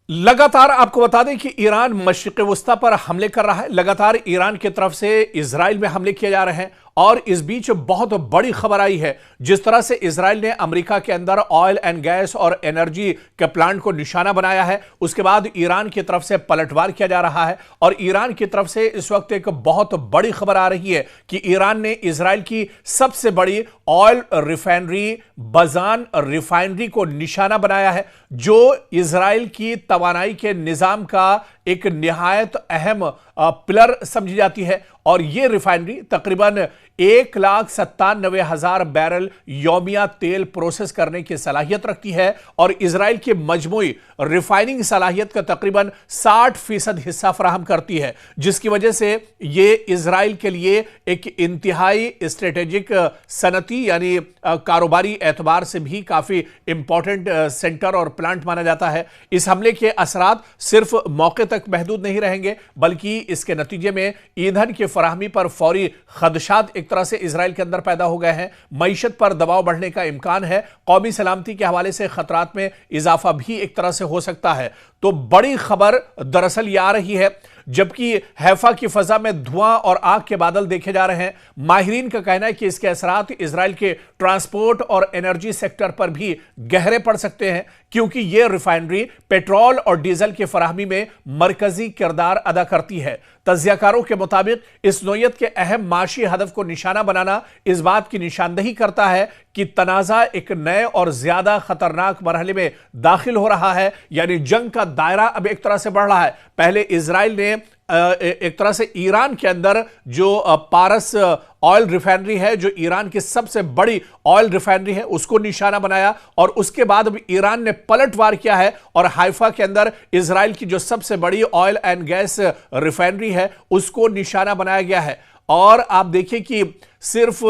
लगातार आपको बता दें कि ईरान मशरिक़ वस्ता पर हमले कर रहा है। लगातार ईरान की तरफ से इजराइल में हमले किए जा रहे हैं और इस बीच बहुत बड़ी खबर आई है। जिस तरह से इजराइल ने अमेरिका के अंदर ऑयल एंड गैस और एनर्जी के प्लांट को निशाना बनाया है, उसके बाद ईरान की तरफ से पलटवार किया जा रहा है और ईरान की तरफ से इस वक्त एक बहुत बड़ी खबर आ रही है कि ईरान ने इजराइल की सबसे बड़ी ऑयल रिफाइनरी बजान रिफाइनरी को निशाना बनाया है, जो इजराइल की तवानाई के निजाम का एक निहायत अहम पिलर समझी जाती है। और यह रिफाइनरी तकरीबन 1,97,000 बैरल यौमिया तेल प्रोसेस करने की सलाहियत रखती है और इजराइल की मजमूई रिफाइनिंग सलाहियत का तकरीबन 60% हिस्सा फराहम करती है, जिसकी वजह से यह इजराइल के लिए एक इंतहाई स्ट्रेटेजिक सनती यानी कारोबारी एतबार से भी काफी इंपॉर्टेंट सेंटर और प्लांट माना जाता है। इस हमले के असरात सिर्फ मौके तक महदूद नहीं रहेंगे, बल्कि इसके नतीजे में ईंधन की फराहमी पर फौरी खदशात एक तरह से इजराइल के अंदर पैदा हो गए हैं। मईशत पर दबाव बढ़ने का इम्कान है। कौमी सलामती के हवाले से खतरात में इजाफा भी एक तरह से हो सकता है। तो बड़ी खबर दरअसल यह आ रही है, जबकि हैफा की फजा में धुआं और आग के बादल देखे जा रहे हैं। माहिरीन का कहना है कि इसके असरात इजराइल के ट्रांसपोर्ट और एनर्जी सेक्टर पर भी गहरे पड़ सकते हैं, क्योंकि यह रिफाइनरी पेट्रोल और डीजल की फराहमी में मरकजी किरदार अदा करती है। तज्जियाकारों के मुताबिक इस नोयत के अहम माशी हदफ को निशाना बनाना इस बात की निशानदही करता है कि तनाज़ा एक नए और ज्यादा खतरनाक मरहले में दाखिल हो रहा है, यानी जंग का दायरा अब एक तरह से बढ़ रहा है। पहले इजराइल ने एक तरह से ईरान के अंदर जो पारस ऑयल रिफाइनरी है, जो ईरान की सबसे बड़ी ऑयल रिफाइनरी है, उसको निशाना बनाया और उसके बाद अब ईरान ने पलटवार किया है और हाइफा के अंदर इजराइल की जो सबसे बड़ी ऑयल एंड गैस रिफाइनरी है उसको निशाना बनाया गया है। और आप देखिए कि सिर्फ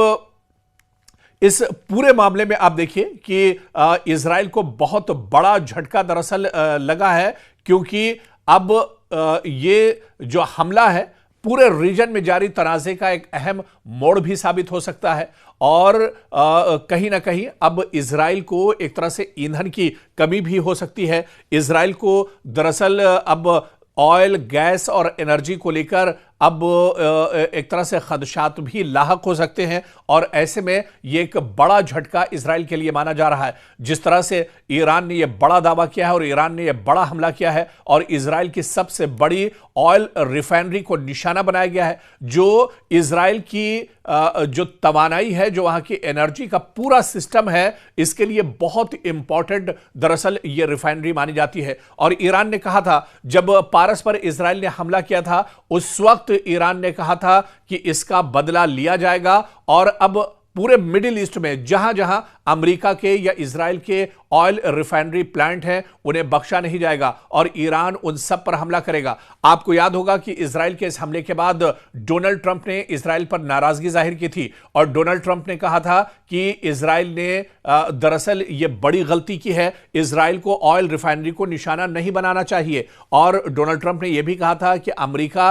इस पूरे मामले में आप देखिए कि इजराइल को बहुत बड़ा झटका दरअसल लगा है, क्योंकि अब ये जो हमला है पूरे रीजन में जारी तनाज़े का एक अहम मोड़ भी साबित हो सकता है और कहीं ना कहीं अब इजराइल को एक तरह से ईंधन की कमी भी हो सकती है। इजराइल को दरअसल अब ऑयल गैस और एनर्जी को लेकर अब एक तरह से खदशात भी लाहक हो सकते हैं और ऐसे में यह एक बड़ा झटका इजराइल के लिए माना जा रहा है। जिस तरह से ईरान ने यह बड़ा दावा किया है और ईरान ने यह बड़ा हमला किया है और इजराइल की सबसे बड़ी ऑयल रिफाइनरी को निशाना बनाया गया है, जो इजराइल की जो तवानाई है, जो वहां की एनर्जी का पूरा सिस्टम है, इसके लिए बहुत इंपॉर्टेंट दरअसल यह रिफाइनरी मानी जाती है। और ईरान ने कहा था, जब पारस पर इजराइल ने हमला किया था उस वक्त ईरान ने कहा था कि इसका बदला लिया जाएगा और अब पूरे मिडिल ईस्ट में जहां जहां अमेरिका के या इजराइल के ऑयल रिफाइनरी प्लांट हैं उन्हें बख्शा नहीं जाएगा और ईरान उन सब पर हमला करेगा। आपको याद होगा कि इजराइल के इस हमले के बाद डोनाल्ड ट्रंप ने इजराइल पर नाराजगी जाहिर की थी और डोनाल्ड ट्रंप ने कहा था कि इजराइल ने दरअसल यह बड़ी गलती की है, इजराइल को ऑयल रिफाइनरी को निशाना नहीं बनाना चाहिए। और डोनाल्ड ट्रंप ने यह भी कहा था कि अमेरिका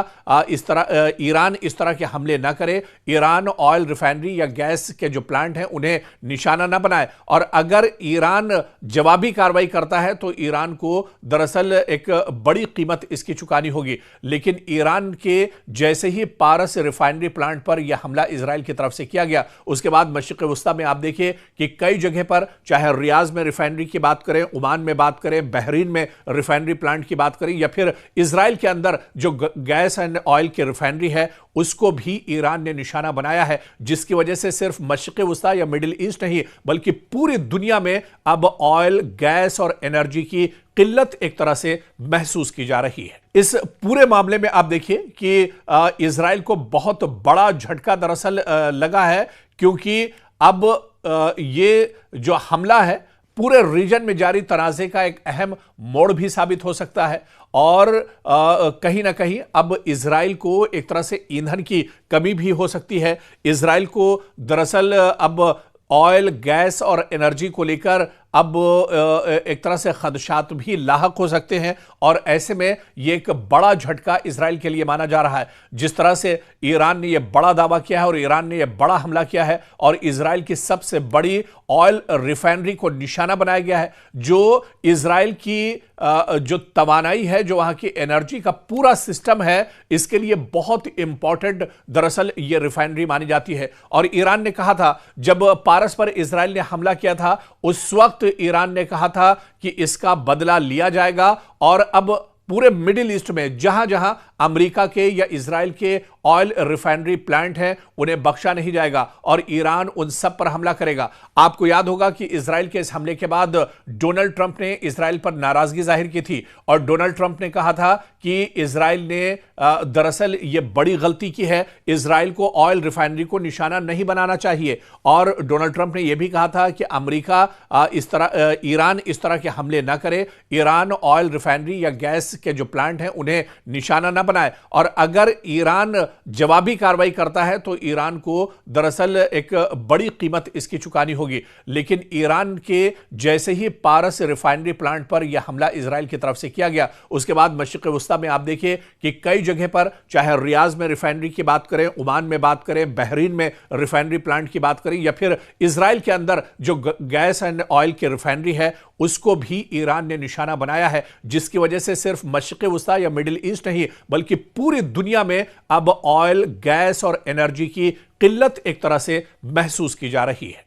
ईरान इस तरह के हमले ना करे, ईरान ऑयल रिफाइनरी या गैस के जो प्लांट हैं उन्हें निशाना ना बनाए और अगर ईरान जवाबी कार्रवाई करता है तो ईरान को दरअसल एक बड़ी कीमत इसकी चुकानी होगी। लेकिन ईरान के जैसे ही पारस रिफाइनरी प्लांट पर यह हमला इजराइल की तरफ से किया गया, उसके बाद मशरिक़ वस्ता में आप देखिए कि कई जगह पर, चाहे रियाज में रिफाइनरी की बात करें, ओमान में बात करें, बहरीन में रिफाइनरी प्लांट की बात करें या फिर इजराइल के अंदर जो गैस एंड ऑयल की रिफाइनरी है उसको भी ईरान ने निशाना बनाया है, जिसकी वजह से सिर्फ मशरिक़ वस्ता या मिडिल ईस्ट नहीं बल्कि पूरी दुनिया में अब ऑयल गैस और एनर्जी की किल्लत एक तरह से महसूस की जा रही है। इस पूरे मामले में आप देखिए कि इजराइल को बहुत बड़ा झटका दरअसल लगा है, क्योंकि अब ये जो हमला है पूरे रीजन में जारी तनाज़े का एक अहम मोड़ भी साबित हो सकता है और कहीं ना कहीं अब इजराइल को एक तरह से ईंधन की कमी भी हो सकती है। इजराइल को दरअसल अब ऑयल गैस और एनर्जी को लेकर अब एक तरह से खदशात भी लाहक हो सकते हैं और ऐसे में यह एक बड़ा झटका इजराइल के लिए माना जा रहा है। जिस तरह से ईरान ने यह बड़ा दावा किया है और ईरान ने यह बड़ा हमला किया है और इजराइल की सबसे बड़ी ऑयल रिफाइनरी को निशाना बनाया गया है, जो इजराइल की जो तवानाई है, जो वहां की एनर्जी का पूरा सिस्टम है, इसके लिए बहुत इंपॉर्टेंट दरअसल यह रिफाइनरी मानी जाती है। और ईरान ने कहा था, जब पारस पर इजराइल ने हमला किया था, उस वक्त ईरान ने कहा था कि इसका बदला लिया जाएगा और अब पूरे मिडिल ईस्ट में जहां जहां अमेरिका के या इजराइल के ऑयल रिफाइनरी प्लांट हैं, उन्हें बख्शा नहीं जाएगा और ईरान उन सब पर हमला करेगा। आपको याद होगा कि इजराइल के इस हमले के बाद डोनाल्ड ट्रंप ने इजराइल पर नाराजगी जाहिर की थी और डोनाल्ड ट्रंप ने कहा था कि इजराइल ने दरअसल यह बड़ी गलती की है, इजराइल को ऑयल रिफाइनरी को निशाना नहीं बनाना चाहिए। और डोनाल्ड ट्रंप ने यह भी कहा था कि अमेरिका ईरान इस तरह के हमले ना करे, ईरान ऑयल रिफाइनरी या गैस के जो प्लांट हैं उन्हें निशाना ना बनाए। और अगर ईरान जवाबी कार्रवाई करता है तो ईरान को दरअसल एक बड़ी कीमत इसकी चुकानी होगी। लेकिन ईरान के जैसे ही पारस रिफाइनरी प्लांट पर यह हमला इजराइल की तरफ से किया गया, उसके बाद मशरिक़ वस्ता में आप देखिए कि कई जगह पर, चाहे रियाज में रिफाइनरी की बात करें, ओमान में बात करें, बहरीन में रिफाइनरी प्लांट की बात करें, या फिर इजराइल के अंदर जो गैस एंड ऑयल की रिफाइनरी है उसको भी ईरान ने निशाना बनाया है, जिसकी वजह से सिर्फ मशरिक़ वस्ता या मिडिल ईस्ट नहीं बल्कि पूरी दुनिया में अब ऑयल, गैस और एनर्जी की किल्लत एक तरह से महसूस की जा रही है।